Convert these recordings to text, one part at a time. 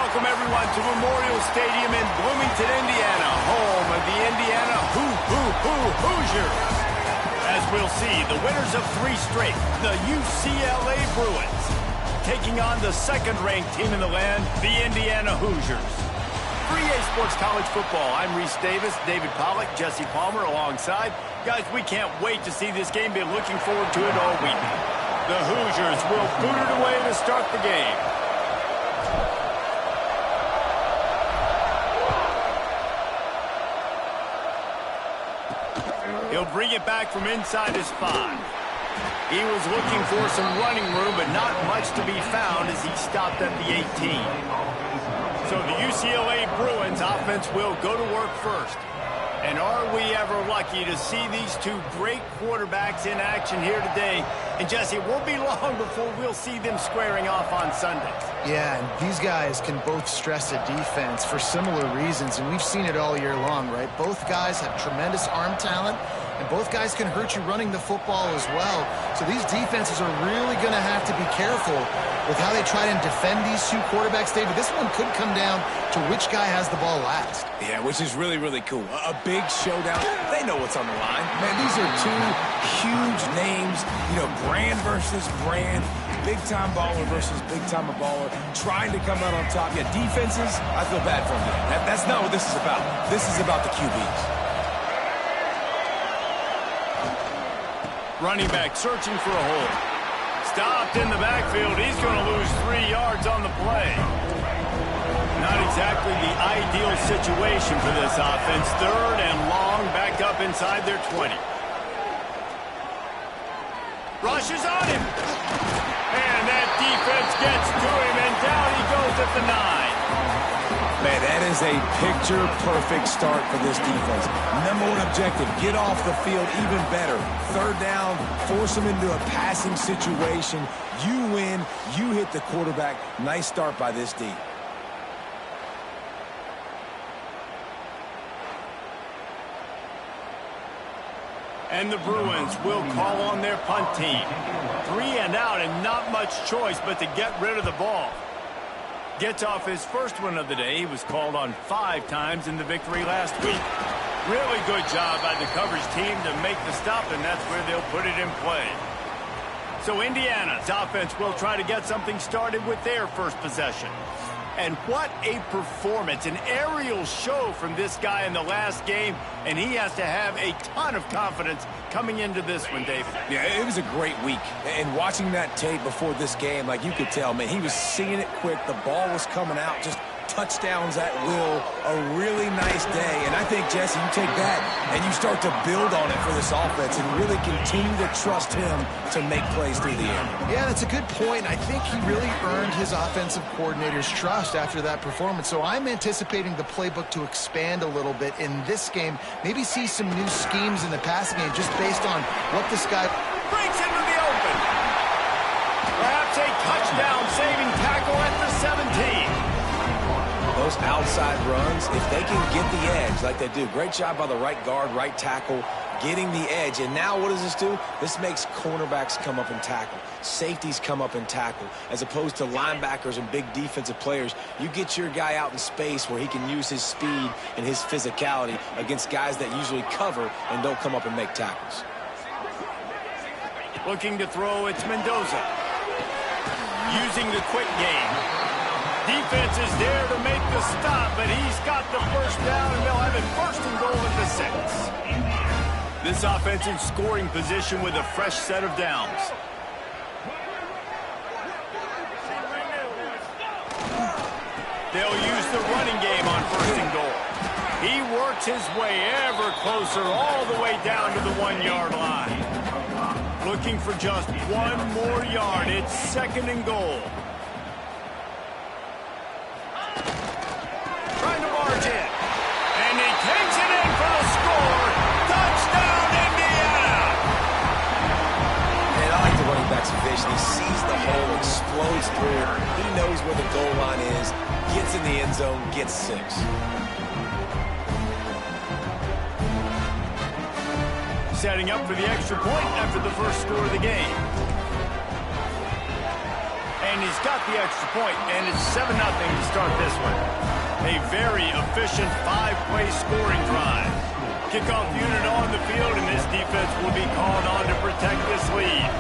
welcome everyone to Memorial Stadium in Bloomington, Indiana, home of the Indiana Hoosiers. As we'll see, the winners of 3 straight, the UCLA Bruins, taking on the second-ranked team in the land, the Indiana Hoosiers. For EA Sports College Football, I'm Reese Davis, David Pollack, Jesse Palmer alongside. Guys, we can't wait to see this game. Been looking forward to it all week. The Hoosiers will boot it away to start the game. He'll bring it back from inside his 5. He was looking for some running room, but not much to be found as he stopped at the 18. So the UCLA Bruins offense will go to work first. And are we ever lucky to see these 2 great quarterbacks in action here today? And Jesse, it won't be long before we'll see them squaring off on Sunday. Yeah, and these guys can both stress a defense for similar reasons, and we've seen it all year long, right? Both guys have tremendous arm talent, and both guys can hurt you running the football as well. So these defenses are really going to have to be careful with how they try and defend these 2 quarterbacks. David, this one could come down to which guy has the ball last. Yeah, which is really, really cool. A big showdown. They know what's on the line. Man, these are 2 huge names, you know, brand versus brand, big-time baller versus big-time baller, trying to come out on top. Yeah, defenses, I feel bad for them. That's not what this is about. This is about the QBs. Running back searching for a hole. Stopped in the backfield. He's going to lose 3 yards on the play. Not exactly the ideal situation for this offense. 3rd and long, back up inside their 20. Rushes on him. And that defense gets to him, and down he goes at the 9. Man, that is a picture-perfect start for this defense. #1 objective, get off the field even better. 3rd down, force them into a passing situation. You win, you hit the quarterback. Nice start by this D. And the Bruins will call on their punt team. 3 and out, and not much choice but to get rid of the ball. Gets off his first one of the day. He was called on 5 times in the victory last week. Really good job by the coverage team to make the stop, and that's where they'll put it in play. So Indiana's offense will try to get something started with their first possession. And what a performance, an aerial show from this guy in the last game, and he has to have a ton of confidence coming into this one, David. Yeah, it was a great week. And watching that tape before this game, like you could tell, man, he was seeing it quick. The ball was coming out, just touchdowns at will. A really nice day. And I think, Jesse, you take that and you start to build on it for this offense and really continue to trust him to make plays through the air. Yeah, that's a good point. I think he really earned his offensive coordinator's trust after that performance. So I'm anticipating the playbook to expand a little bit in this game. Maybe see some new schemes in the passing game just based on what this guy breaks into the open. Perhaps a touchdown-saving tackle at the 17. Those outside runs, if they can get the edge like they do, great job by the right guard, right tackle, getting the edge. And now what does this do? This makes cornerbacks come up and tackle. Safeties come up and tackle. As opposed to linebackers and big defensive players, you get your guy out in space where he can use his speed and his physicality against guys that usually cover and don't come up and make tackles. Looking to throw, it's Mendoza. Using the quick game. Defense is there to make the stop, but he's got the first down, and they'll have it 1st and goal at the 6. This offense in scoring position with a fresh set of downs. They'll use the running game on 1st and goal. He works his way ever closer all the way down to the 1-yard line. Looking for just 1 more yard. It's 2nd and goal. Trying to march in. And he takes it in for the score. Touchdown, Indiana! And I like the running back's vision. He sees the hole, explodes through. He knows where the goal line is, gets in the end zone, gets 6. Setting up for the extra point after the first score of the game. And he's got the extra point, and it's 7-0 to start this one. A very efficient 5-play scoring drive. Kickoff unit on the field, and this defense will be called on to protect this lead.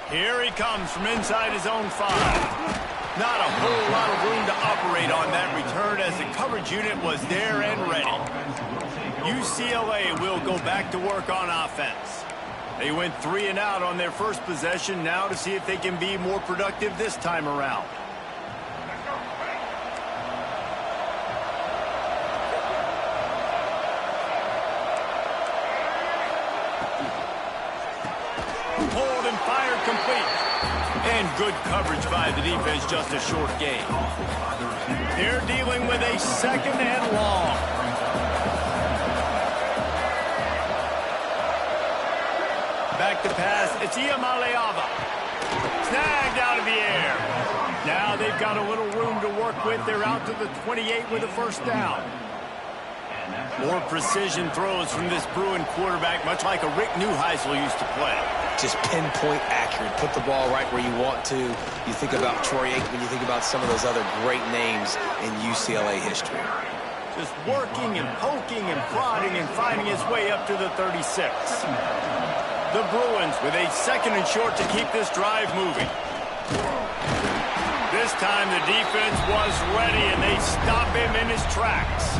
Here he comes from inside his own 5. Not a whole lot of room to operate on that return as the coverage unit was there and ready. UCLA will go back to work on offense. They went 3 and out on their first possession, now to see if they can be more productive this time around. Hold and fire complete. And good coverage by the defense, just a short gain. They're dealing with a 2nd and long. Back to pass, it's Ncaa. Snagged out of the air. Now they've got a little room to work with. They're out to the 28 with a first down. More precision throws from this Bruin quarterback, much like a Rick Neuheisel used to play. Just pinpoint accurate. Put the ball right where you want to. You think about Troy Aikman, you think about some of those other great names in UCLA history. Just working and poking and prodding and finding his way up to the 36. The Bruins with a 2nd and short to keep this drive moving. This time the defense was ready and they stop him in his tracks.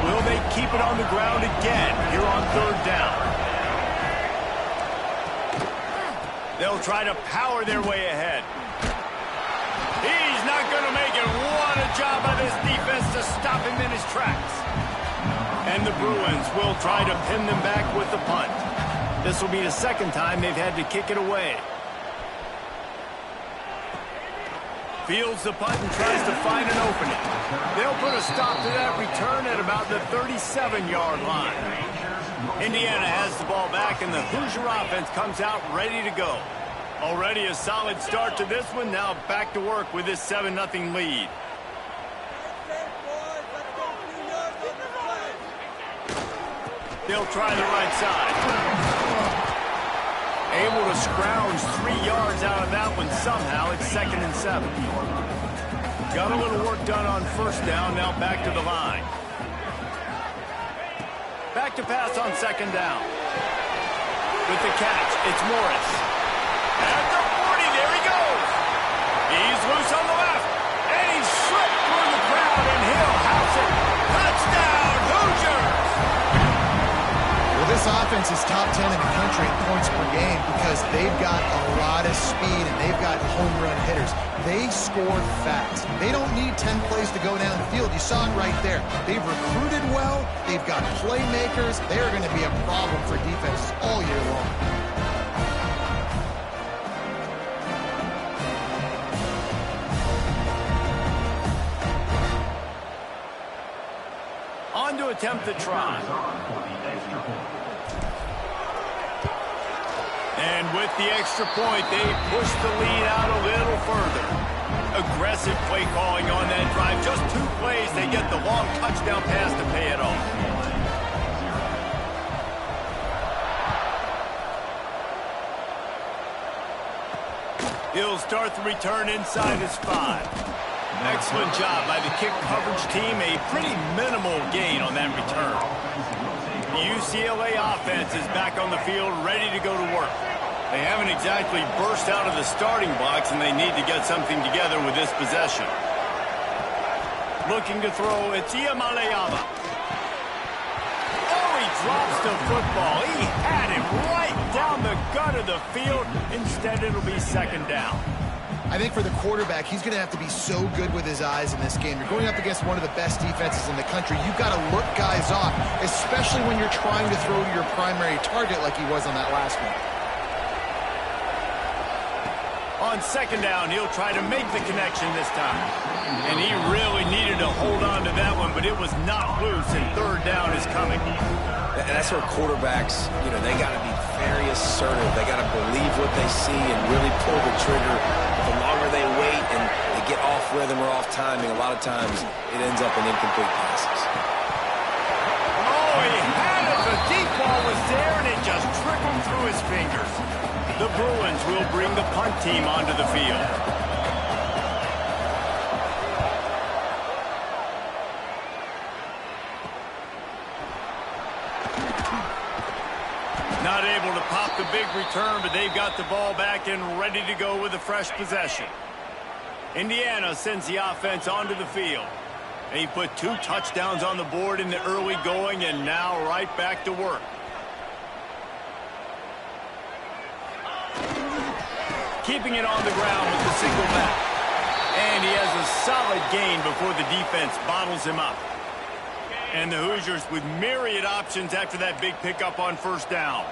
Will they keep it on the ground again here on 3rd down? They'll try to power their way ahead. He's not going to make it. What a job by this defense to stop him in his tracks. And the Bruins will try to pin them back with the punt. This will be the 2nd time they've had to kick it away. Fields the punt and tries to find an opening. They'll put a stop to that return at about the 37-yard line. Indiana has the ball back, and the Hoosier offense comes out ready to go. Already a solid start to this one. Now back to work with this 7-0 lead. They'll try the right side. Able to scrounge 3 yards out of that one somehow. It's 2nd and 7. Got a little work done on first down. Now back to the line. Back to pass on 2nd down. With the catch, it's Morris. At the 40, there he goes. He's loose on the left. And he's slipped through the crowd, and he'll house it. Touchdown, Hoosiers! Well, this offense is top 10 in the country in points per game because they've got a lot of speed and they've got home run hitters. They score fast. They don't need 10 plays to go down the field. You saw it right there. They've recruited well. They've got playmakers. They're going to be a problem for defenses all year long. On to attempt the try. And with the extra point, they push the lead out a little further. Aggressive play calling on that drive. Just 2 plays, they get the long touchdown pass to pay it off. He'll start the return inside his 5. Excellent job by the kick coverage team. A pretty minimal gain on that return. The UCLA offense is back on the field, ready to go to work. They haven't exactly burst out of the starting blocks, and they need to get something together with this possession. Looking to throw, it's Ncaa. Oh, he drops the football. He had him right down the gut of the field. Instead, it'll be 2nd down. I think for the quarterback, he's going to have to be so good with his eyes in this game. You're going up against one of the best defenses in the country. You've got to look guys off, especially when you're trying to throw to your primary target like he was on that last one. On 2nd down, he'll try to make the connection this time. And he really needed to hold on to that one, but it was not loose, and 3rd down is coming. And that's where quarterbacks, they got to be very assertive. They got to believe what they see and really pull the trigger. The longer they wait and they get off rhythm or off timing, a lot of times it ends up in incomplete passes. ball was there, and it just trickled through his fingers. The Bruins will bring the punt team onto the field. Not able to pop the big return, but they've got the ball back and ready to go with a fresh possession. Indiana sends the offense onto the field. They put 2 touchdowns on the board in the early going, and now right back to work. Keeping it on the ground with the single back. And he has a solid gain before the defense bottles him up. And the Hoosiers with myriad options after that big pickup on first down.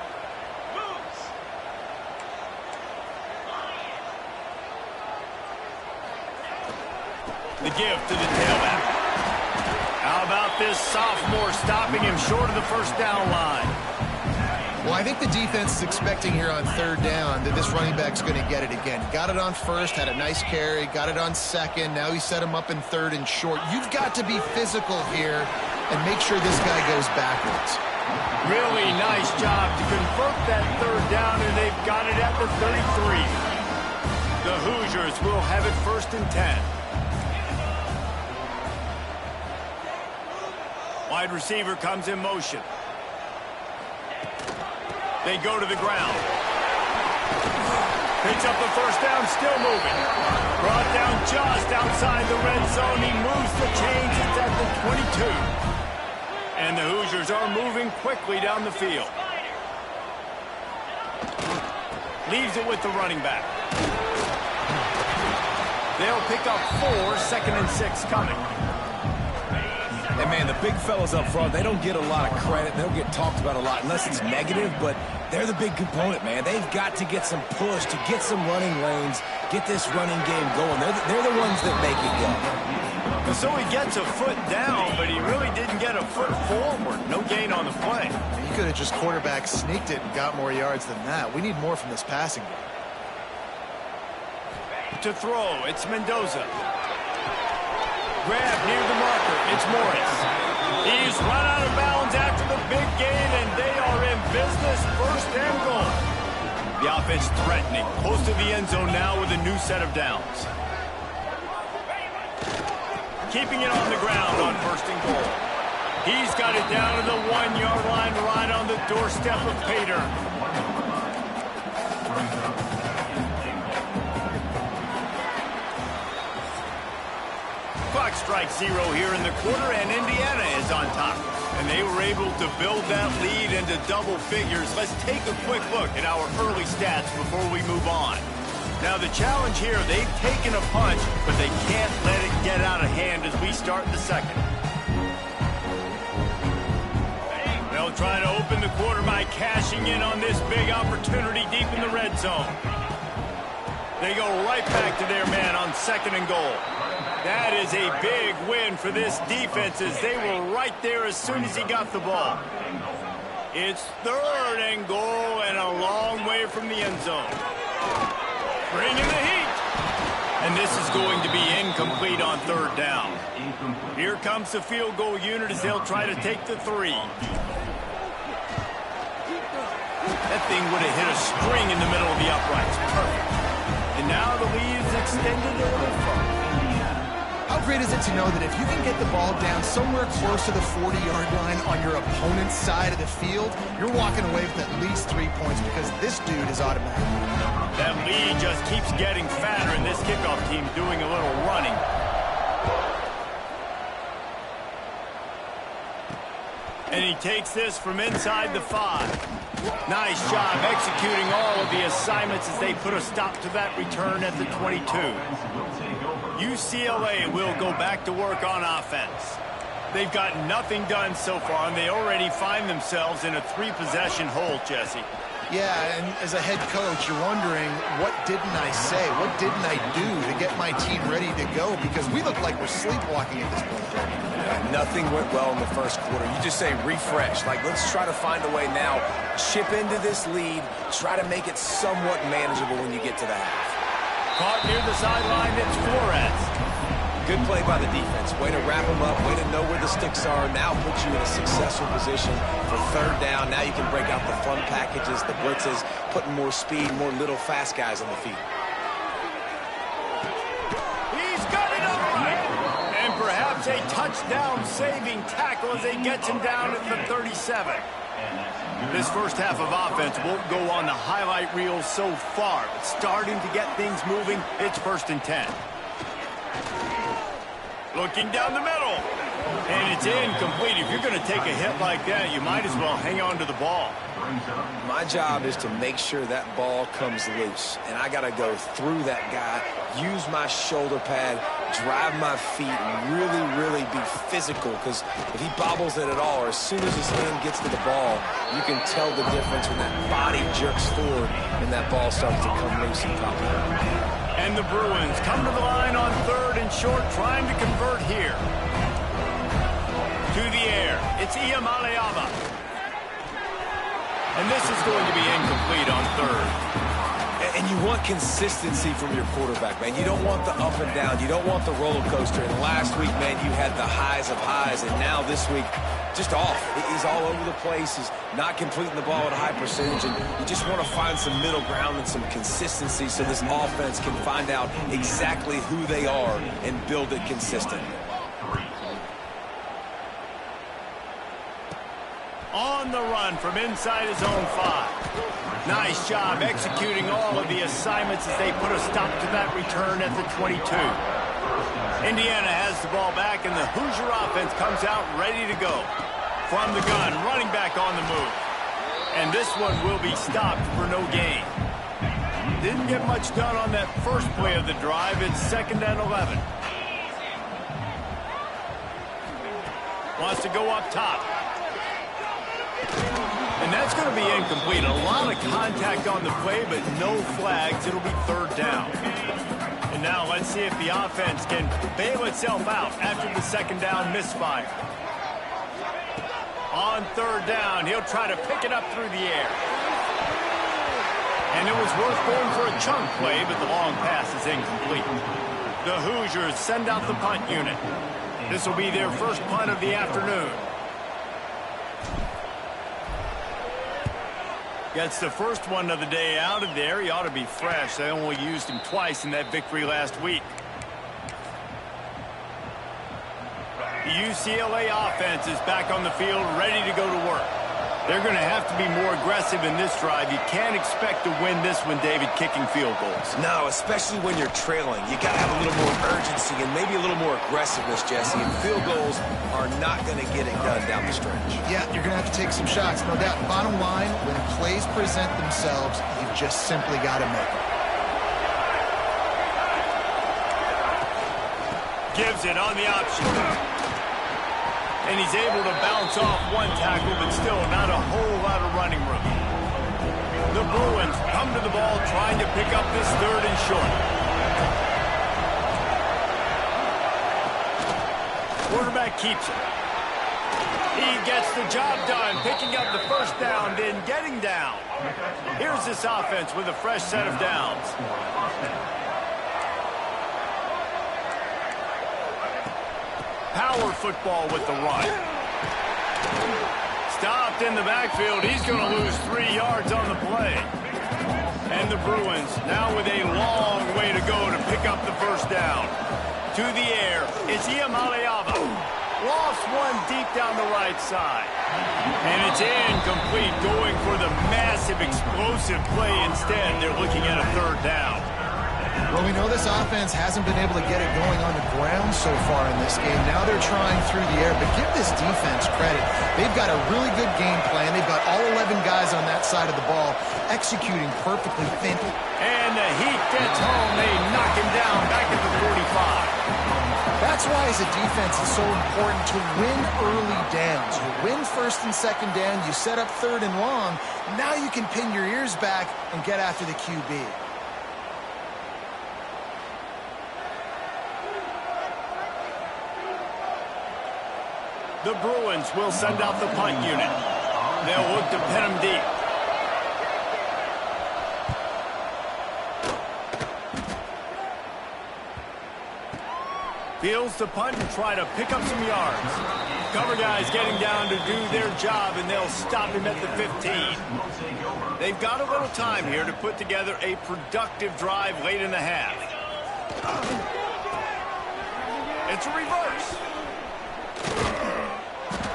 The give to the tailback. How about this sophomore stopping him short of the first down line? Well, I think the defense is expecting here on third down that this running back's going to get it again. Got it on first, had a nice carry, got it on second. Now he set him up in third and short. You've got to be physical here and make sure this guy goes backwards. Really nice job to convert that third down, and they've got it at the 33. The Hoosiers will have it 1st and 10. Wide receiver comes in motion. They go to the ground. Picks up the first down, still moving. Brought down just outside the red zone. He moves the chains. It's at the 22. And the Hoosiers are moving quickly down the field. Leaves it with the running back. They'll pick up 4, 2nd and 6 coming. And, man, the big fellas up front, they don't get a lot of credit. They don't get talked about a lot unless it's negative, but they're the big component, man. They've got to get some push, to get some running lanes, get this running game going. They're the ones that make it go. So he gets a foot down, but he really didn't get a foot forward. No gain on the play. He could have just quarterback sneaked it and got more yards than that. We need more from this passing game. To throw, it's Mendoza. Grab near the marker, it's Morris. He's run out of bounds after the big gain, and they are in business, 1st and goal. The offense threatening, close to the end zone now with a new set of downs. Keeping it on the ground on 1st and goal. He's got it down to the 1-yard line, right on the doorstep of Pater. Clock strikes 0 here in the quarter, and Indiana is on top. And they were able to build that lead into double figures. Let's take a quick look at our early stats before we move on. Now the challenge here, they've taken a punch, but they can't let it get out of hand as we start the second. They'll try to open the quarter by cashing in on this big opportunity deep in the red zone. They go right back to their man on 2nd and goal. That is a big win for this defense as they were right there as soon as he got the ball. It's 3rd and goal and a long way from the end zone. Bringing the heat. And this is going to be incomplete on 3rd down. Here comes the field goal unit as they'll try to take the 3. That thing would have hit a string in the middle of the uprights. Perfect. And now the lead is extended a little further. How great is it to know that if you can get the ball down somewhere close to the 40-yard line on your opponent's side of the field, you're walking away with at least 3 points because this dude is automatic. That lead just keeps getting fatter, and this kickoff team doing a little running. And he takes this from inside the 5. Nice job executing all of the assignments as they put a stop to that return at the 22. UCLA will go back to work on offense. They've got nothing done so far, and they already find themselves in a 3-possession hole, Jesse. Yeah, and as a head coach, you're wondering, what didn't I say? What didn't I do to get my team ready to go? Because we look like we're sleepwalking at this point. Nothing went well in the first quarter. You just say refresh. Like, let's try to find a way now. Chip into this lead. Try to make it somewhat manageable when you get to the half. Caught near the sideline, it's Flores. Good play by the defense. Way to wrap them up. Way to know where the sticks are. Now put you in a successful position for third down. Now you can break out the fun packages, the blitzes, putting more speed, more little fast guys on the field. He's got it upright. And perhaps a touchdown-saving tackle as they get him down at the 37. This first half of offense won't go on the highlight reel so far, but starting to get things moving. It's 1st and 10. Looking down the middle. And it's incomplete. If you're going to take a hit like that, you might as well hang on to the ball. My job is to make sure that ball comes loose. And I got to go through that guy, use my shoulder pad, drive my feet, and really be physical. Because if he bobbles it at all, or as soon as his hand gets to the ball, you can tell the difference when that body jerks forward and that ball starts to come loose and pop out. And the Bruins come to the line on 3rd and short, trying to convert here. To the air, it's Ncaa. And this is going to be incomplete on 3rd. And you want consistency from your quarterback, man. You don't want the up and down. You don't want the roller coaster. And last week, man, you had the highs of highs. And now this week, just off. He's all over the place. He's not completing the ball at a high percentage. And you just want to find some middle ground and some consistency so this offense can find out exactly who they are and build it consistently. On the run from inside his own 5. Nice job executing all of the assignments as they put a stop to that return at the 22. Indiana has the ball back, and the Hoosier offense comes out ready to go. From the gun, running back on the move. And this one will be stopped for no gain. Didn't get much done on that first play of the drive. It's 2nd and 11. Wants to go up top. And that's going to be incomplete. A lot of contact on the play, but no flags. It'll be 3rd down. And now let's see if the offense can bail itself out after the 2nd down misfire. On 3rd down, he'll try to pick it up through the air. And it was worth going for a chunk play, but the long pass is incomplete. The Hoosiers send out the punt unit. This will be their first punt of the afternoon. Gets the first one of the day out of there. He ought to be fresh. They only used him twice in that victory last week. The UCLA offense is back on the field, ready to go to work. They're going to have to be more aggressive in this drive. You can't expect to win this one, David, kicking field goals. No, especially when you're trailing. You got to have a little more urgency and maybe a little more aggressiveness, Jesse. And field goals are not going to get it done down the stretch. Yeah, You're going to have to take some shots, no doubt. Bottom line, when plays present themselves, you've just simply got to make them. Gives it on the option. And he's able to bounce off one tackle, but still not a whole lot of running room. The Bruins come to the ball trying to pick up this 3rd and short. Quarterback keeps it. He gets the job done, picking up the 1st down, then getting down. Here's this offense with a fresh set of downs. Power football with the run. Stopped in the backfield. He's going to lose 3 yards on the play. And the Bruins now with a long way to go to pick up the 1st down. To the air, it's Ncaa. Lost one deep down the right side. And it's incomplete, going for the massive explosive play instead. They're looking at a 3rd down. Well, we know this offense hasn't been able to get it going on the ground so far in this game. Now they're trying through the air, but give this defense credit. They've got a really good game plan. They've got all 11 guys on that side of the ball executing perfectly thin. And the heat gets home. They knock him down back at the 45. That's why, as a defense, it's so important to win early downs. You win 1st and 2nd down, you set up 3rd and long. Now you can pin your ears back and get after the QB. The Bruins will send out the punt unit. They'll look to pin him deep. Fields to punt and try to pick up some yards. Cover guys getting down to do their job, and they'll stop him at the 15. They've got a little time here to put together a productive drive late in the half. It's a reverse.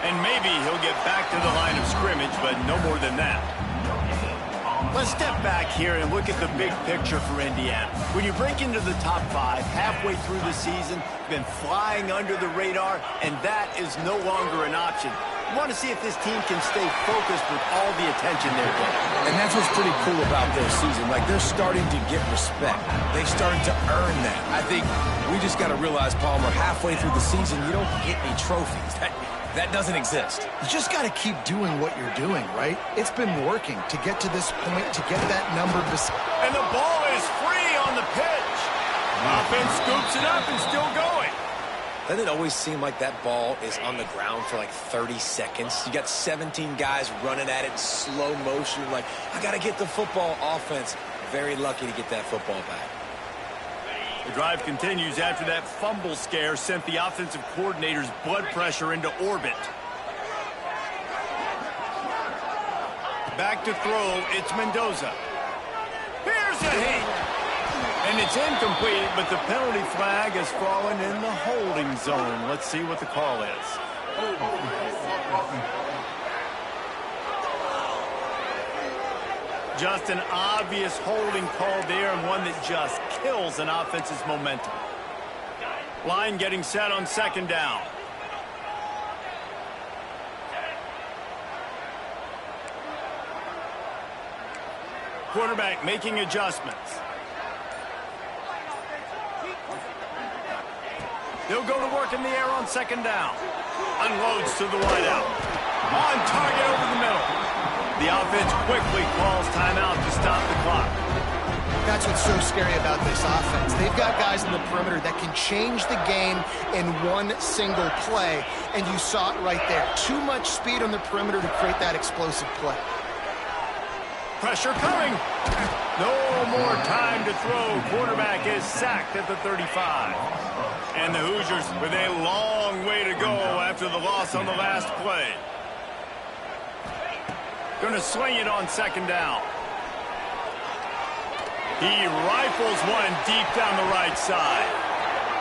And maybe he'll get back to the line of scrimmage, but no more than that. Let's step back here and look at the big picture for Indiana. When you break into the top 5 halfway through the season, been flying under the radar, and that is no longer an option. You want to see if this team can stay focused with all the attention they're getting. And that's what's pretty cool about their season. Like, they're starting to get respect. They started to earn that. I think we just got to realize, Palmer, halfway through the season, you don't get any trophies. That doesn't exist. You just got to keep doing what you're doing, right? It's been working to get to this point, to get that number. And the ball is free on the pitch. Offense scoops it up and still going. Doesn't it always seem like that ball is on the ground for like 30 seconds? You got 17 guys running at it in slow motion. Like, I got to get the football. Offense, very lucky to get that football back. The drive continues after that fumble scare sent the offensive coordinator's blood pressure into orbit. Back to throw, it's Mendoza. Here's a hit. And it's incomplete, but the penalty flag has fallen in the holding zone. Let's see what the call is. Just an obvious holding call there, and one that just kills an offense's momentum. Line getting set on second down. Quarterback making adjustments. They'll go to work in the air on second down. Unloads to the wideout. On target over the middle. The offense quickly calls timeout to stop the clock. That's what's so scary about this offense. They've got guys in the perimeter that can change the game in one single play, and you saw it right there. Too much speed on the perimeter to create that explosive play. Pressure coming. No more time to throw. Quarterback is sacked at the 35. And the Hoosiers with a long way to go after the loss on the last play. Going to swing it on second down. He rifles one deep down the right side.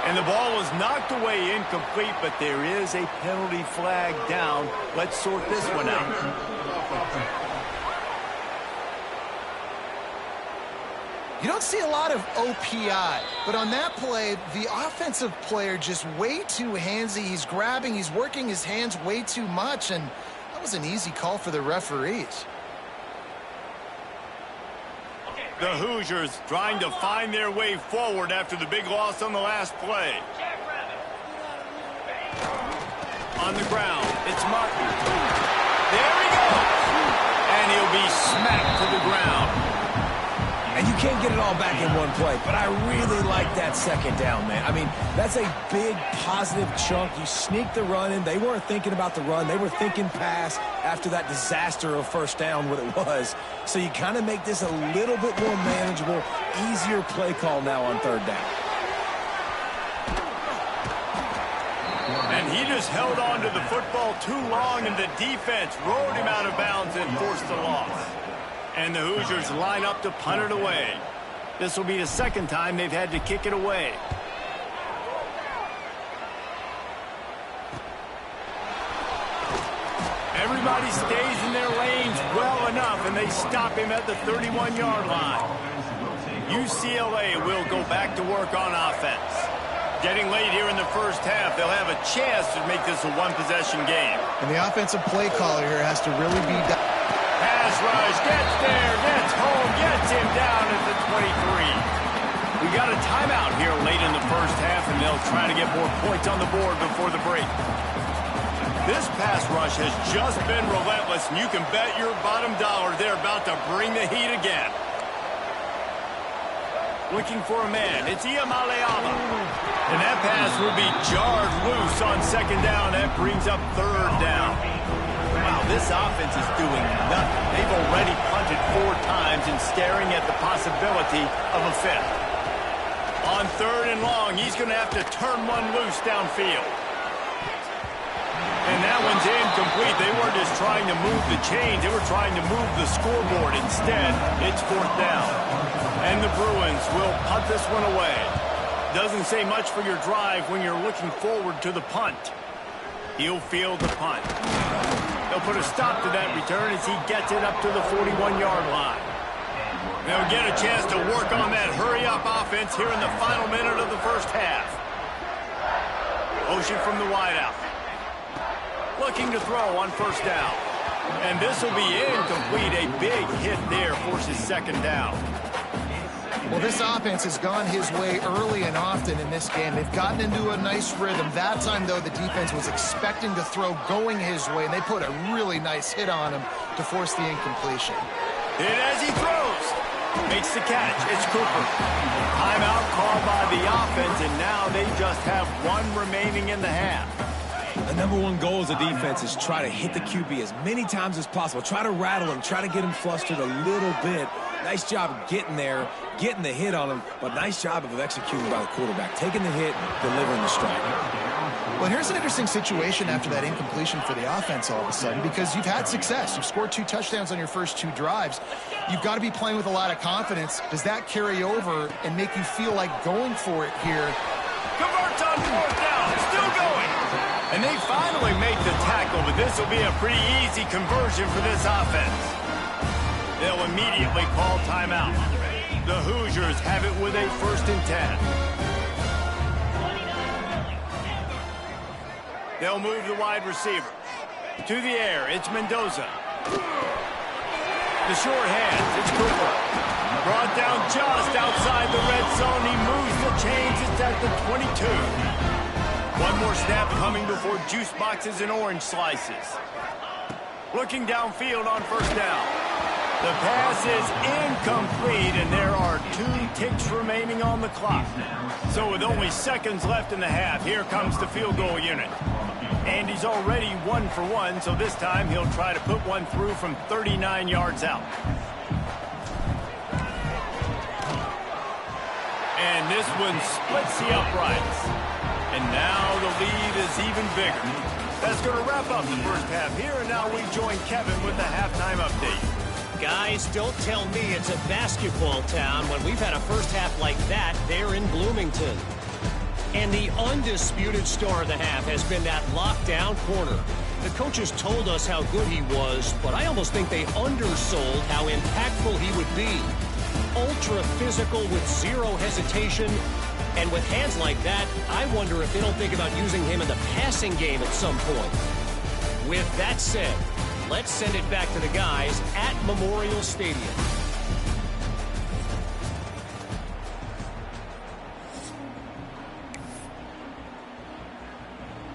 And the ball was knocked away incomplete, but there is a penalty flag down. Let's sort this one out. You don't see a lot of OPI, but on that play, the offensive player just way too handsy. He's grabbing, he's working his hands way too much, and that was an easy call for the referees. The Hoosiers trying to find their way forward after the big loss on the last play. On the ground, it's Martin. There he goes! And he'll be smacked to the ground. And you can't get it all back in one play, but I really like that second down, man. I mean, that's a big positive chunk. You sneak the run in. They weren't thinking about the run. They were thinking pass after that disaster of first down, what it was. So you kind of make this a little bit more manageable, easier play call now on third down. And he just held on to the football too long, and the defense rode him out of bounds and forced the loss. And the Hoosiers line up to punt it away. This will be the second time they've had to kick it away. Everybody stays in their lanes well enough, and they stop him at the 31-yard line. UCLA will go back to work on offense. Getting late here in the first half, they'll have a chance to make this a one-possession game. And the offensive play caller here has to really be... Pass rush, gets there, gets home, gets him down at the 23. We got a timeout here late in the first half, and they'll try to get more points on the board before the break. This pass rush has just been relentless, and you can bet your bottom dollar they're about to bring the heat again. Looking for a man, it's Iamaleava. And that pass will be jarred loose on second down. That brings up third down. Wow, this offense is doing nothing. They've already punted 4 times and staring at the possibility of a 5th. On 3rd and long, he's going to have to turn one loose downfield. And that one's incomplete. They weren't just trying to move the chains. They were trying to move the scoreboard. Instead, it's 4th down. And the Bruins will punt this one away. Doesn't say much for your drive when you're looking forward to the punt. He'll field the punt. They'll put a stop to that return as he gets it up to the 41-yard line. They'll get a chance to work on that hurry-up offense here in the final minute of the first half. Motion from the wideout. Looking to throw on 1st down. And this will be incomplete. A big hit there forces 2nd down. Well, this offense has gone his way early and often in this game. They've gotten into a nice rhythm. That time, though, the defense was expecting to throw going his way, and they put a really nice hit on him to force the incompletion. Hit as he throws. Makes the catch. It's Cooper. Timeout called by the offense, and now they just have 1 remaining in the half. The #1 goal as a defense is try to hit the QB as many times as possible. Try to rattle him. Try to get him flustered a little bit. Nice job getting there, getting the hit on him, but nice job of executing by the quarterback. Taking the hit, delivering the strike. Well, here's an interesting situation after that incompletion for the offense all of a sudden, because you've had success. You've scored 2 touchdowns on your first 2 drives. You've got to be playing with a lot of confidence. Does that carry over and make you feel like going for it here? Converts on 4th down. Still going. And they finally make the tackle, but this will be a pretty easy conversion for this offense. They'll immediately call timeout. The Hoosiers have it with a 1st and 10. They'll move the wide receiver. To the air, it's Mendoza. The short hands, it's Cooper. Brought down just outside the red zone. He moves the chains. It's at the 22. One more snap coming before juice boxes and orange slices. Looking downfield on 1st down. The pass is incomplete, and there are 2 ticks remaining on the clock. So with only seconds left in the half, here comes the field goal unit. And he's already 1 for 1, so this time he'll try to put one through from 39 yards out. And this one splits the uprights. And now the lead is even bigger. That's going to wrap up the first half here, and now we join Kevin with the halftime update. Guys, don't tell me it's a basketball town when we've had a first half like that there in Bloomington. And the undisputed star of the half has been that lockdown corner. The coaches told us how good he was, but I almost think they undersold how impactful he would be. Ultra physical with 0 hesitation. And with hands like that, I wonder if they don't think about using him in the passing game at some point. With that said, let's send it back to the guys at Memorial Stadium.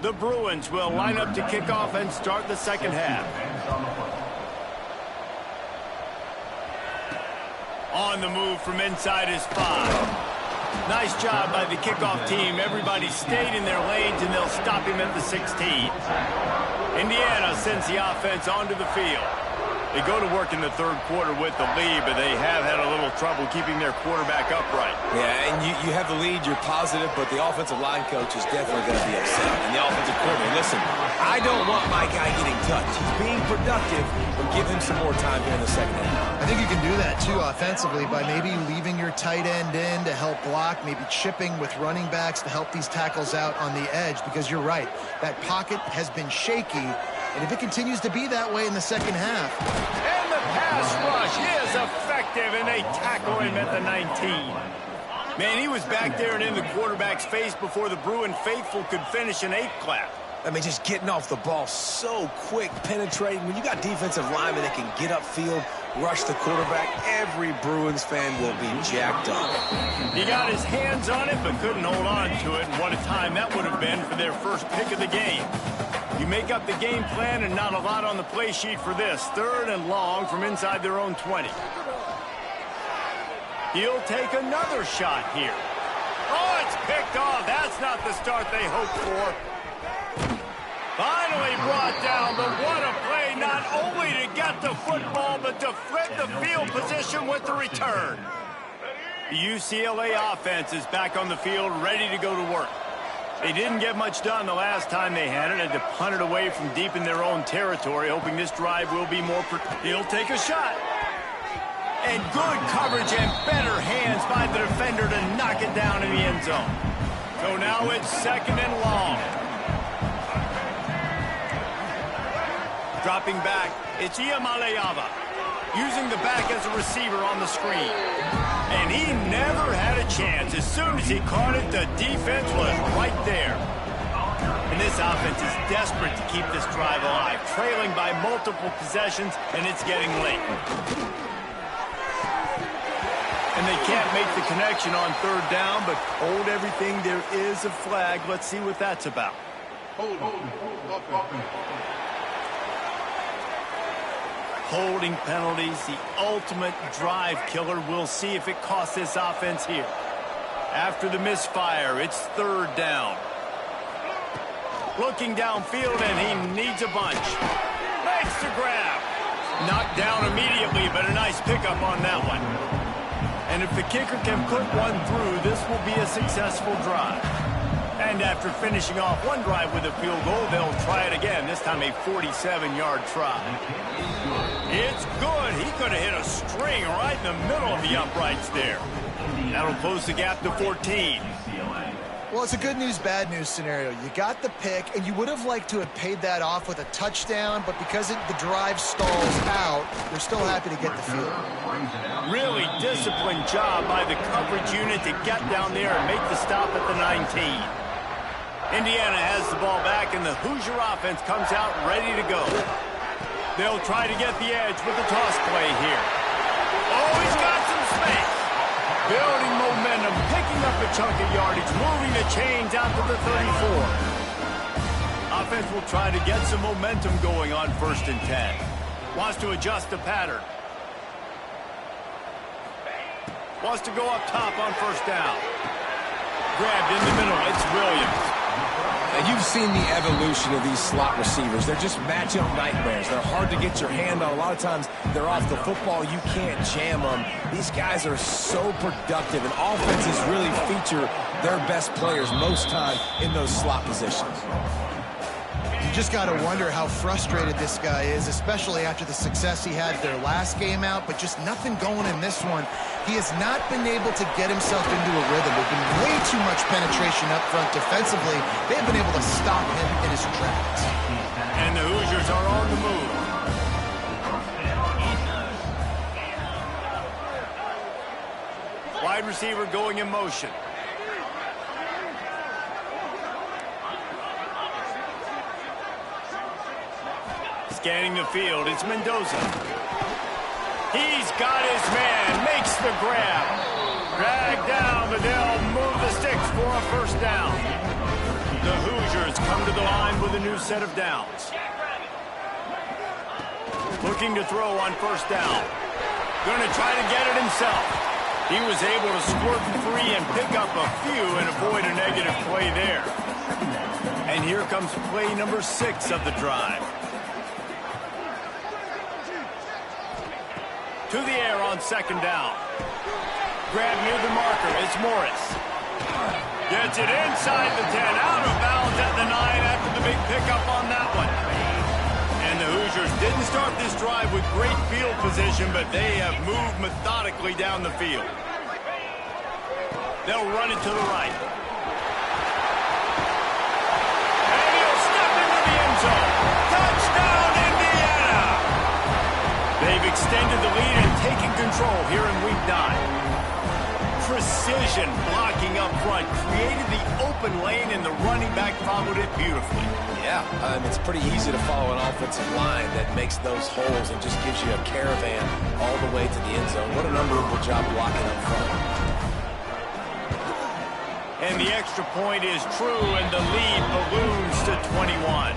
The Bruins will line up to kick off and start the second half. On the move from inside is 5. Nice job by the kickoff team. Everybody stayed in their lanes, and they'll stop him at the 16. Indiana sends the offense onto the field. They go to work in the 3rd quarter with the lead, but they have had a little trouble keeping their quarterback upright. Yeah, and you have the lead, you're positive, but the offensive line coach is definitely going to be upset. And the offensive coordinator, listen, I don't want my guy getting touched. He's being productive, but give him some more time here in the second half. I think you can do that, too, offensively, by maybe leaving your tight end in to help block, maybe chipping with running backs to help these tackles out on the edge, because you're right, that pocket has been shaky, and if it continues to be that way in the second half. And the pass rush is effective, and they tackle him at the 19. Man, he was back there and in the quarterback's face before the Bruin faithful could finish an 8 clap. I mean, just getting off the ball so quick, penetrating. When you got defensive linemen that can get upfield, rush the quarterback, every Bruins fan will be jacked up. He got his hands on it, but couldn't hold on to it, and what a time that would have been for their first pick of the game. You make up the game plan, and not a lot on the play sheet for this. 3rd and long from inside their own 20. He'll take another shot here. Oh, it's picked off. That's not the start they hoped for. Finally brought down, but what a play, not only to get the football, but to flip the field position with the return. The UCLA offense is back on the field, ready to go to work. They didn't get much done the last time they had it. Had to punt it away from deep in their own territory, hoping this drive will be more... He'll take a shot. And good coverage and better hands by the defender to knock it down in the end zone. So now it's 2nd and long. Dropping back, it's Iamaleava, using the back as a receiver on the screen. And he never had a chance. As soon as he caught it, the defense was right there. And this offense is desperate to keep this drive alive, trailing by multiple possessions, and it's getting late. And they can't make the connection on 3rd down, but hold everything. There is a flag. Let's see what that's about. Holding penalties, the ultimate drive killer. We'll see if it costs this offense here. After the misfire, it's 3rd down. Looking downfield, and he needs a bunch. Makes the grab. Knocked down immediately, but a nice pickup on that one. And if the kicker can put one through, this will be a successful drive. And after finishing off one drive with a field goal, they'll try it again, this time a 47-yard try. It's good. He could have hit a string right in the middle of the uprights there. That'll close the gap to 14. Well, it's a good news, bad news scenario. You got the pick, and you would have liked to have paid that off with a touchdown, but because the drive stalls out, they're still happy to get the field. Really disciplined job by the coverage unit to get down there and make the stop at the 19. Indiana has the ball back, and the Hoosier offense comes out ready to go. They'll try to get the edge with the toss play here. Oh, he's got some space. Building momentum, picking up a chunk of yardage, moving the chains out to the 34. Offense will try to get some momentum going on 1st and 10. Wants to adjust the pattern. Wants to go up top on 1st down. Grabbed in the middle, it's Williams. Now, you've seen the evolution of these slot receivers. They're just matchup nightmares. They're hard to get your hand on. A lot of times, they're off the football. You can't jam them. These guys are so productive, and offenses really feature their best players most time in those slot positions. You just got to wonder how frustrated this guy is, especially after the success he had their last game out, but just nothing going in this one. He has not been able to get himself into a rhythm. There's been way too much penetration up front defensively. They've been able to stop him in his tracks. And the Hoosiers are on the move. Wide receiver going in motion. Scanning the field, it's Mendoza. He's got his man, makes the grab. Dragged down, but they'll move the sticks for a 1st down. The Hoosiers come to the line with a new set of downs. Looking to throw on 1st down. Going to try to get it himself. He was able to squirt free and pick up a few and avoid a negative play there. And here comes play number 6 of the drive. To the air on 2nd down. Grab near the marker. It's Morris. Gets it inside the 10. Out of bounds at the 9 after the big pickup on that one. And the Hoosiers didn't start this drive with great field position, but they have moved methodically down the field. They'll run it to the right. And he'll step into the end zone. Touchdown, Indiana! They've extended the lead and taken control here in Week 9. Precision blocking up front created the open lane, and the running back followed it beautifully. Yeah, it's pretty easy to follow an offensive line that makes those holes and just gives you a caravan all the way to the end zone. What an unbelievable job blocking up front. And the extra point is true, and the lead balloons to 21.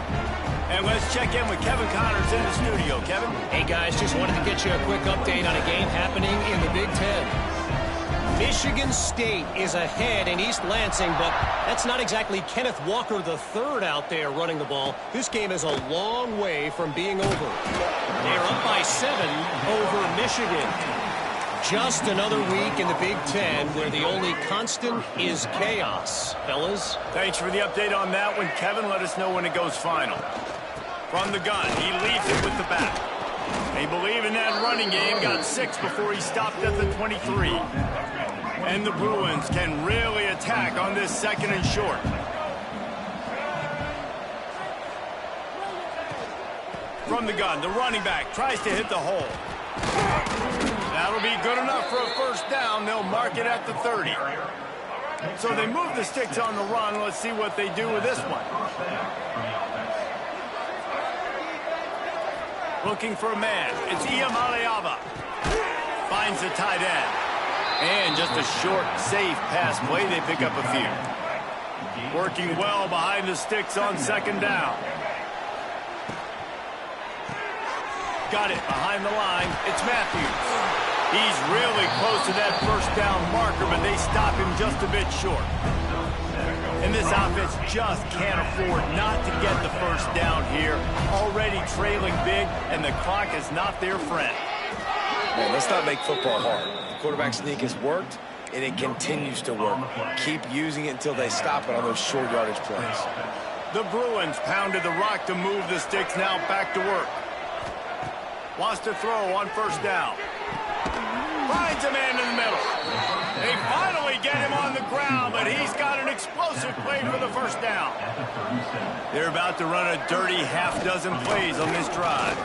And let's check in with Kevin Connors in the studio. Kevin? Hey, guys, just wanted to get you a quick update on a game happening in the Big Ten. Michigan State is ahead in East Lansing, but that's not exactly Kenneth Walker III out there running the ball. This game is a long way from being over. They're up by 7 over Michigan. Just another week in the Big Ten where the only constant is chaos. Fellas? Thanks for the update on that one, Kevin. Let us know when it goes final. From the gun, he leads it with the back. They believe in that running game. Got 6 before he stopped at the 23. And the Bruins can really attack on this 2nd and short. From the gun, the running back tries to hit the hole. That'll be good enough for a first down. They'll mark it at the 30. So they move the sticks on the run. Let's see what they do with this one. Looking for a man. It's Ncaa. Finds the tight end. And just a short, safe pass play. They pick up a few. Working well behind the sticks on 2nd down. Got it behind the line. It's Matthews. He's really close to that first down marker, but they stop him just a bit short. And this offense just can't afford not to get the first down here. Already trailing big, and the clock is not their friend. Man, let's not make football hard. The quarterback sneak has worked, and it continues to work. Keep using it until they stop it on those short yardage plays. The Bruins pounded the rock to move the sticks. Now back to work. Wants to throw on first down. Finds a man in the middle. They finally get him on the ground, but he's got an explosive play for the first down. They're about to run a dirty half-dozen plays on this drive.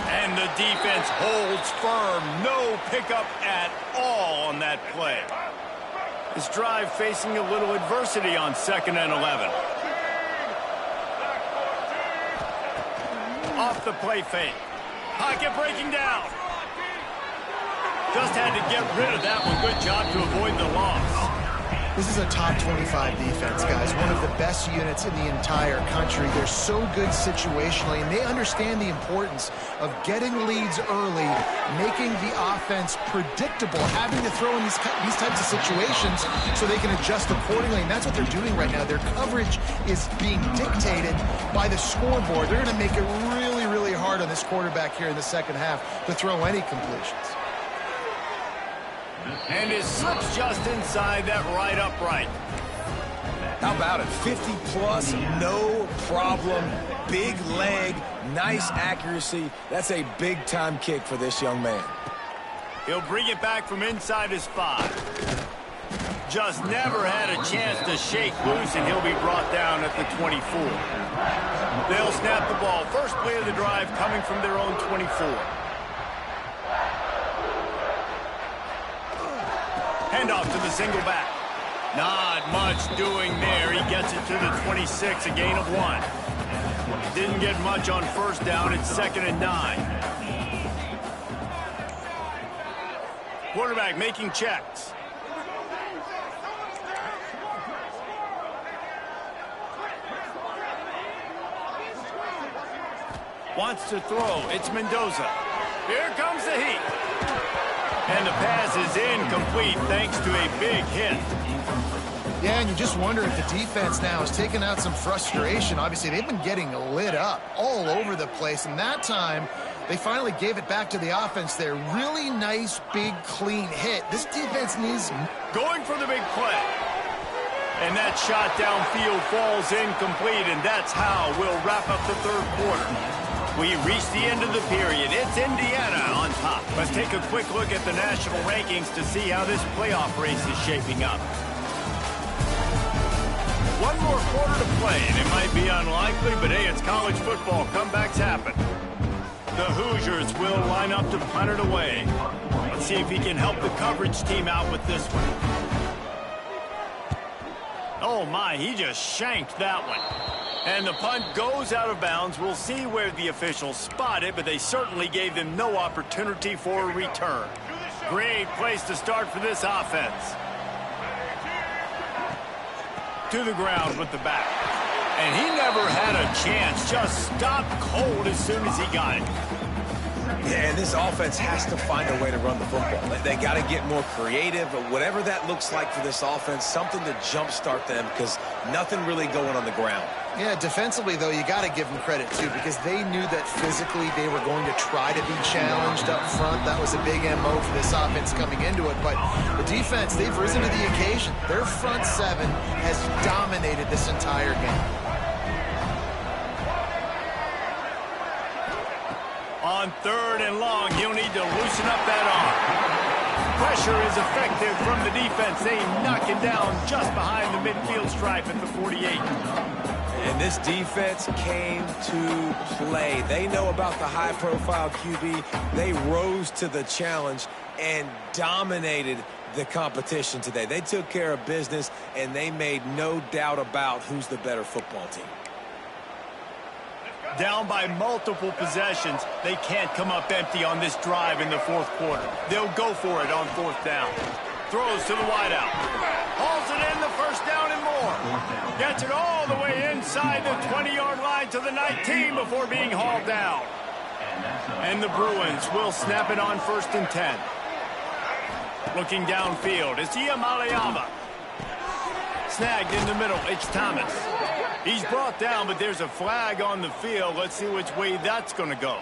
And the defense holds firm. No pickup at all on that play. This drive facing a little adversity on 2nd and 11. Off the play fake. Pocket breaking down. Just had to get rid of that one. Good job to avoid the loss. This is a top 25 defense, guys. One of the best units in the entire country. They're so good situationally, and they understand the importance of getting leads early, making the offense predictable, having to throw in these types of situations so they can adjust accordingly. And that's what they're doing right now. Their coverage is being dictated by the scoreboard. They're going to make it really, really hard on this quarterback here in the 2nd half to throw any completions. And it slips just inside that right upright. How about it? 50-plus, no problem. Big leg, nice accuracy. That's a big-time kick for this young man. He'll bring it back from inside his 5. Just never had a chance to shake loose, and he'll be brought down at the 24. They'll snap the ball. First play of the drive coming from their own 24. Handoff to the single back. Not much doing there. He gets it to the 26, a gain of 1. Didn't get much on first down. It's 2nd and 9. Quarterback making checks. Wants to throw. It's Mendoza. Here comes the heat. And the pass is incomplete thanks to a big hit. Yeah, and you just wonder if the defense now is taking out some frustration. Obviously, they've been getting lit up all over the place. And that time, they finally gave it back to the offense there. Really nice, big, clean hit. This defense needs... Going for the big play. And that shot downfield falls incomplete, and that's how we'll wrap up the 3rd quarter. We reached the end of the period. It's Indiana on top. Let's take a quick look at the national rankings to see how this playoff race is shaping up. One more quarter to play, and it might be unlikely, but hey, it's college football. Comebacks happen. The Hoosiers will line up to punt it away. Let's see if he can help the coverage team out with this one. Oh my, he just shanked that one. And the punt goes out of bounds. We'll see where the officials spot it, but they certainly gave them no opportunity for a return. Great place to start for this offense. To the ground with the back. And he never had a chance. Just stopped cold as soon as he got it. Yeah, and this offense has to find a way to run the football. They got to get more creative, but whatever that looks like for this offense, something to jumpstart them because nothing really going on the ground. Yeah, defensively, though, you got to give them credit, too, because they knew that physically they were going to try to be challenged up front. That was a big MO for this offense coming into it. But the defense, they've risen to the occasion. Their front seven has dominated this entire game. On 3rd and long, he'll need to loosen up that arm. Pressure is effective from the defense. They knock him down just behind the midfield stripe at the 48. And this defense came to play. They know about the high-profile QB. They rose to the challenge and dominated the competition today. They took care of business, and they made no doubt about who's the better football team. Down by multiple possessions, they can't come up empty on this drive in the 4th quarter. They'll go for it on 4th down. Throws to the wideout. Hauls it in, the 1st down and more. Gets it all the way inside the 20-yard line to the 19 before being hauled down. And the Bruins will snap it on 1st and 10. Looking downfield, it's Ncaa. Snagged in the middle, it's Thomas. He's brought down, but there's a flag on the field. Let's see which way that's going to go.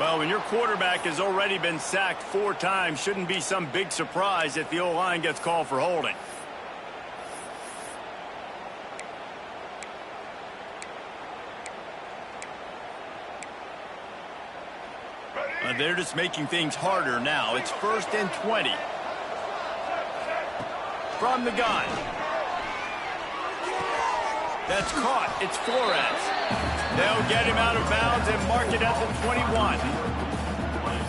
Well, when your quarterback has already been sacked 4 times, shouldn't be some big surprise if the O-line gets called for holding. They're just making things harder now. It's 1st and 20. From the gun. That's caught. It's Flores. They'll get him out of bounds and mark it at the 21.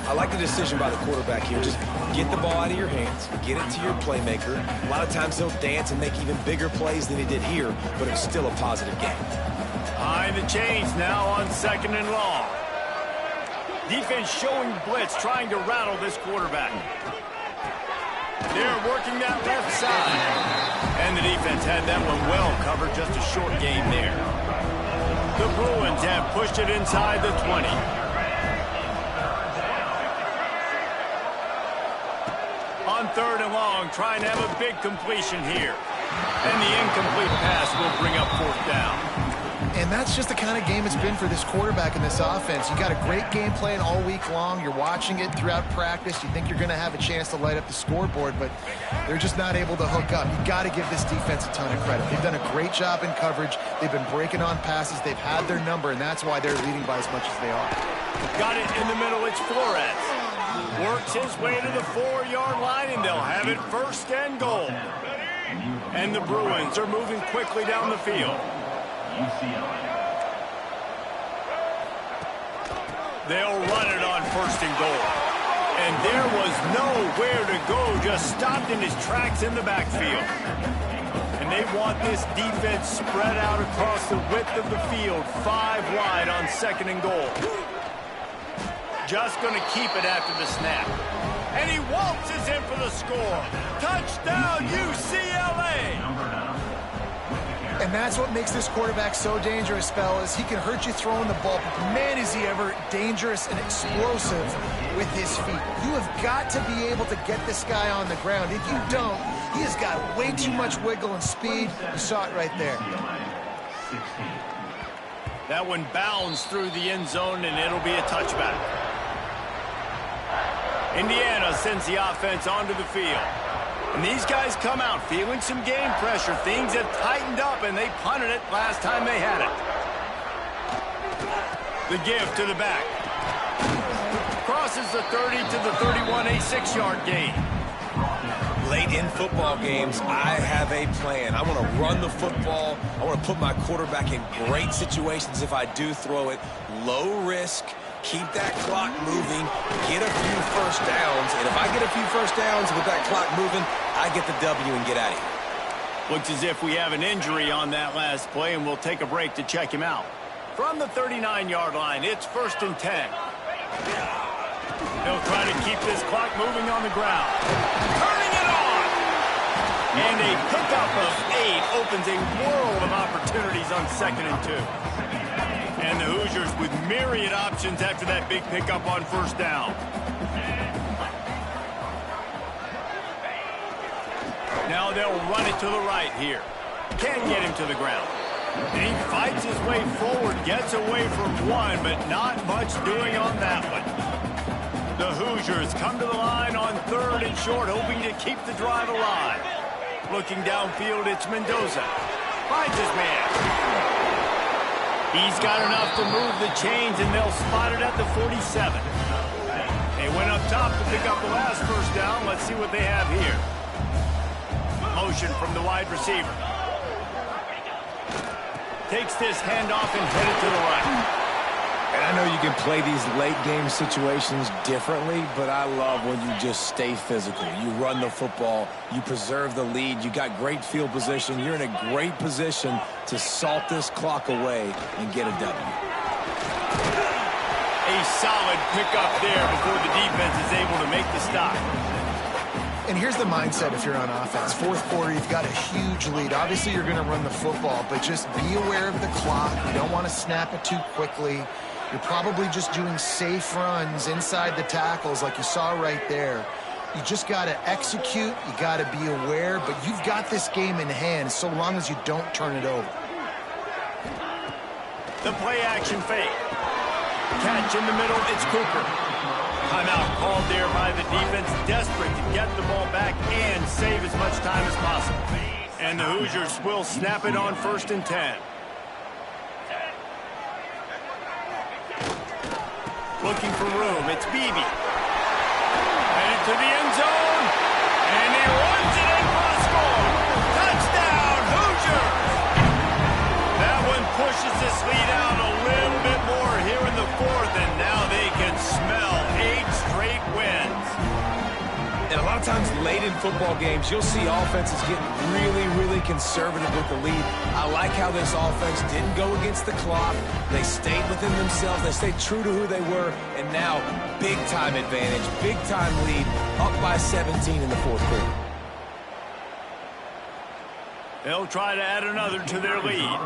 I like the decision by the quarterback here. Just get the ball out of your hands, get it to your playmaker. A lot of times they'll dance and make even bigger plays than he did here, but it's still a positive game. Behind the chains now on 2nd and long. Defense showing blitz, trying to rattle this quarterback. They're working that left side. And the defense had that one well covered, just a short game there. The Bruins have pushed it inside the 20. On 3rd and long, trying to have a big completion here. And the incomplete pass will bring up 4th down. And that's just the kind of game it's been for this quarterback in this offense. You got a great game plan all week long. You're watching it throughout practice. You think you're going to have a chance to light up the scoreboard, but they're just not able to hook up. You got to give this defense a ton of credit. They've done a great job in coverage. They've been breaking on passes. They've had their number, and that's why they're leading by as much as they are. Got it in the middle. It's Flores. Works his way to the 4-yard line, and they'll have it 1st and goal. And the Bruins are moving quickly down the field. They'll run it on 1st and goal. And there was nowhere to go, just stopped in his tracks in the backfield. And they want this defense spread out across the width of the field, 5 wide on 2nd and goal. Just going to keep it after the snap. And he waltzes in for the score. Touchdown, UCLA! And that's what makes this quarterback so dangerous, fellas. He can hurt you throwing the ball, but man, is he ever dangerous and explosive with his feet. You have got to be able to get this guy on the ground. If you don't, he has got way too much wiggle and speed. You saw it right there. That one bounds through the end zone, and it'll be a touchback. Indiana sends the offense onto the field. And these guys come out feeling some game pressure. Things have tightened up, and they punted it last time they had it. The give to the back. Crosses the 30 to the 31, a 6-yard gain. Late in football games, I have a plan. I want to run the football. I want to put my quarterback in great situations if I do throw it. Low risk. Keep that clock moving, get a few 1st downs, and if I get a few 1st downs with that clock moving, I get the W and get out of here. Looks as if we have an injury on that last play, and we'll take a break to check him out. From the 39-yard line, it's 1st and 10. They'll try to keep this clock moving on the ground. Turning it on! And a pickup of 8 opens a world of opportunities on 2nd and 2. And the Hoosiers with myriad options after that big pickup on 1st down. Now they'll run it to the right here. Can't get him to the ground. And he fights his way forward, gets away from one, but not much doing on that one. The Hoosiers come to the line on 3rd and short, hoping to keep the drive alive. Looking downfield, it's Mendoza. Finds his man. He's got enough to move the chains, and they'll spot it at the 47. They went up top to pick up the last 1st down. Let's see what they have here. Motion from the wide receiver. Takes this handoff and headed to the right. And I know you can play these late-game situations differently, but I love when you just stay physical. You run the football, you preserve the lead, you got great field position, you're in a great position to salt this clock away and get a W. A solid pickup there before the defense is able to make the stop. And here's the mindset if you're on offense. 4th quarter, you've got a huge lead. Obviously, you're going to run the football, but just be aware of the clock. You don't want to snap it too quickly. You're probably just doing safe runs inside the tackles like you saw right there. You just got to execute. You got to be aware, but you've got this game in hand so long as you don't turn it over. The play action fake. Catch in the middle, it's Cooper. Timeout called there by the defense, desperate to get the ball back and save as much time as possible. And the Hoosiers will snap it on 1st and 10. Looking for room, it's Beebe. Headed to the end zone, and he runs it in for the score. Touchdown, Hoosiers! That one pushes this lead out a little bit more here in the 4th, and now they can smell 8 straight wins. And a lot of times late in football games, you'll see offenses getting really conservative with the lead. I like how this offense didn't go against the clock. They stayed within themselves. They stayed true to who they were. And now, big-time advantage, big-time lead, up by 17 in the 4th quarter. They'll try to add another to their lead.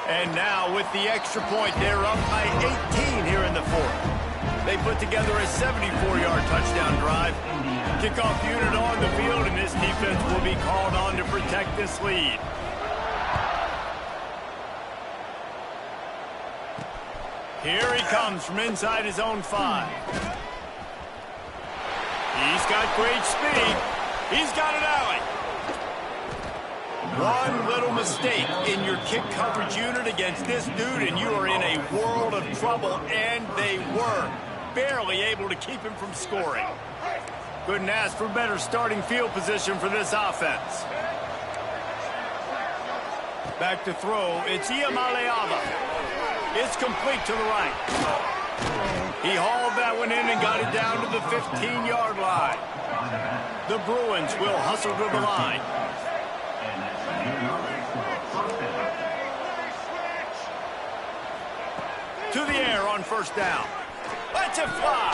And now, with the extra point, they're up by 18 here in the 4th. They put together a 74-yard touchdown drive. Kickoff unit on the field, and this defense will be called on to protect this lead. Here he comes from inside his own 5. He's got great speed. He's got an alley. One little mistake in your kick coverage unit against this dude, and you are in a world of trouble, and they were barely able to keep him from scoring. Couldn't ask for better starting field position for this offense. Back to throw, it's Ncaa. It's complete to the right. He hauled that one in and got it down to the 15-yard line. The Bruins will hustle to the line. To the air on 1st down. Let's it fly.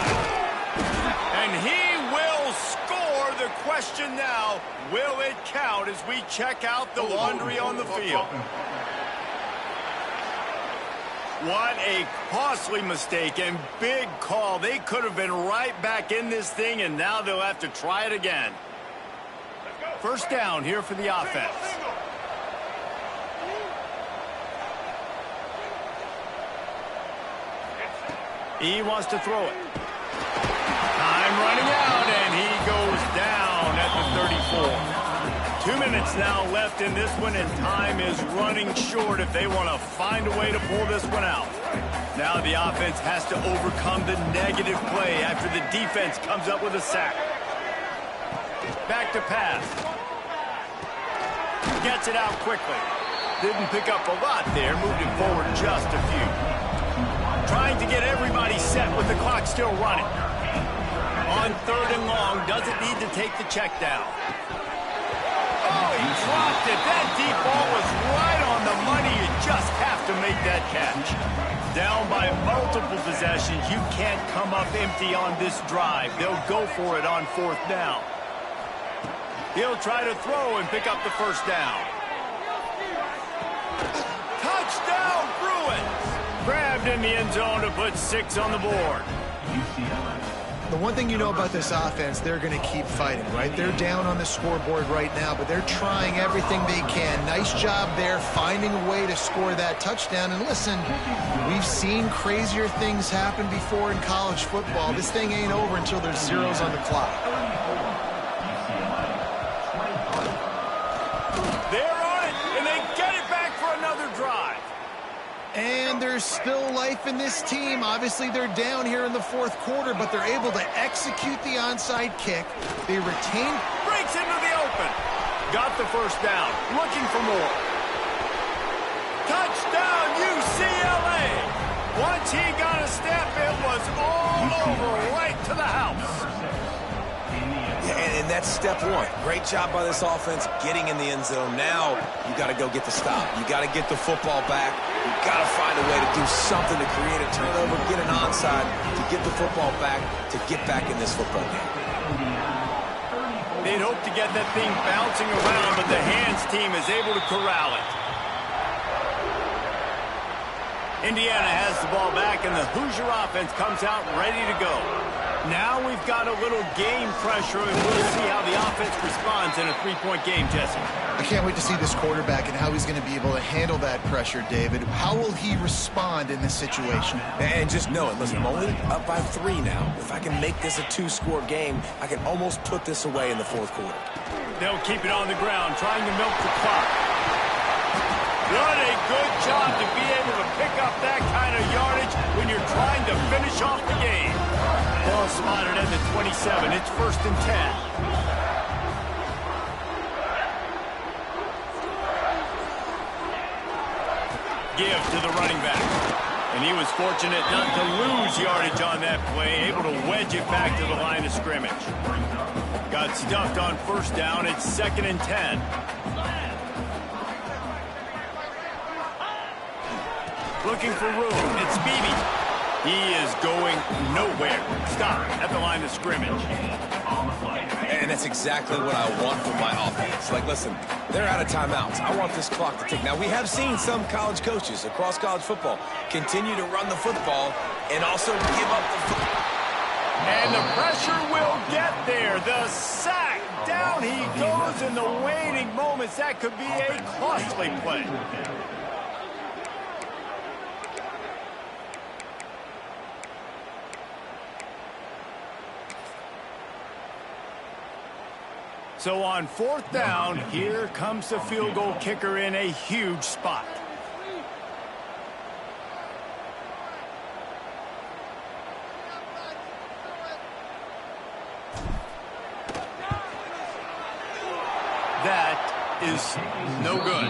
And he will score. The question now, will it count as we check out the laundry on the field? What a costly mistake and big call. They could have been right back in this thing, and now they'll have to try it again. 1st down here for the offense. He wants to throw it. Time running out, and he goes down at the 34. 2 minutes now left in this one, and time is running short if they want to find a way to pull this one out. Now the offense has to overcome the negative play after the defense comes up with a sack. Back to pass. Gets it out quickly. Didn't pick up a lot there, moved it forward just a few. Trying to get everybody set with the clock still running. On 3rd and long, doesn't need to take the check down. Oh, he dropped it. That deep ball was right on the money. You just have to make that catch. Down by multiple possessions, you can't come up empty on this drive. They'll go for it on 4th down. He'll try to throw and pick up the first down. Touchdown, Bruins! Grabbed in the end zone to put 6 on the board. The one thing you know about this offense, they're going to keep fighting, right? They're down on the scoreboard right now, but they're trying everything they can. Nice job there, finding a way to score that touchdown. And listen, we've seen crazier things happen before in college football. This thing ain't over until there's zeros on the clock. They're on it, and they get it back for another drive. And there's still life in this team. Obviously, they're down here in the 4th quarter, but they're able to execute the onside kick. They retain. Breaks into the open. Got the first down. Looking for more. Touchdown, UCLA. Once he got a step, it was all over right to the house. And that's step 1. Great job by this offense getting in the end zone. Now you got to go get the stop. You got to get the football back. You got to find a way to do something to create a turnover, get an onside, to get the football back, to get back in this football game. They'd hope to get that thing bouncing around, but the hands team is able to corral it. Indiana has the ball back, and the Hoosier offense comes out ready to go. Now we've got a little game pressure, and we'll see how the offense responds in a 3-point game, Jesse. I can't wait to see this quarterback and how he's going to be able to handle that pressure, David. How will he respond in this situation? And just know it. Listen, I'm only up by 3 now. If I can make this a 2-score game, I can almost put this away in the 4th quarter. They'll keep it on the ground, trying to milk the clock. What a good job to be able to pick up that kind of yardage when you're trying to finish off the game. Ball spotted at the 27. It's 1st and 10. Give to the running back. And he was fortunate not to lose yardage on that play, able to wedge it back to the line of scrimmage. Got stuffed on 1st down. It's 2nd and 10. Looking for room. It's Beebe. He is going nowhere. Stop at the line of scrimmage. And that's exactly what I want from my offense. Like, listen, they're out of timeouts. I want this clock to tick. Now, we have seen some college coaches across college football continue to run the football and also give up the football. And the pressure will get there. The sack. Down he goes in the waning moments. That could be a costly play. So on 4th down, here comes the field goal kicker in a huge spot. That is no good.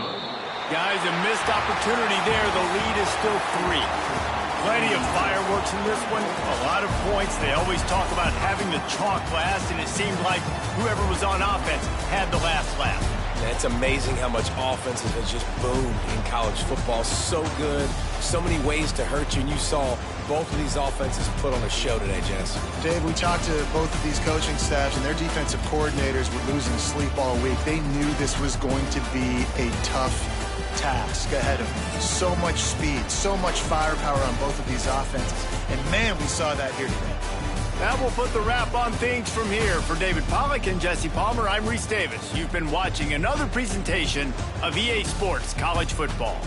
Guys, a missed opportunity there. The lead is still 3. Plenty of fireworks in this one. A lot of points. They always talk about having the chalk last, and it seemed like whoever was on offense had the last laugh. It's amazing how much offense has just boomed in college football. So good. So many ways to hurt you, and you saw both of these offenses put on a show today, Jess. Dave, we talked to both of these coaching staffs, and their defensive coordinators were losing sleep all week. They knew this was going to be a tough task ahead of them. So much speed, so much firepower on both of these offenses. And, man, we saw that here today. That will put the wrap on things from here. For David Pollack and Jesse Palmer, I'm Reese Davis. You've been watching another presentation of EA Sports College Football.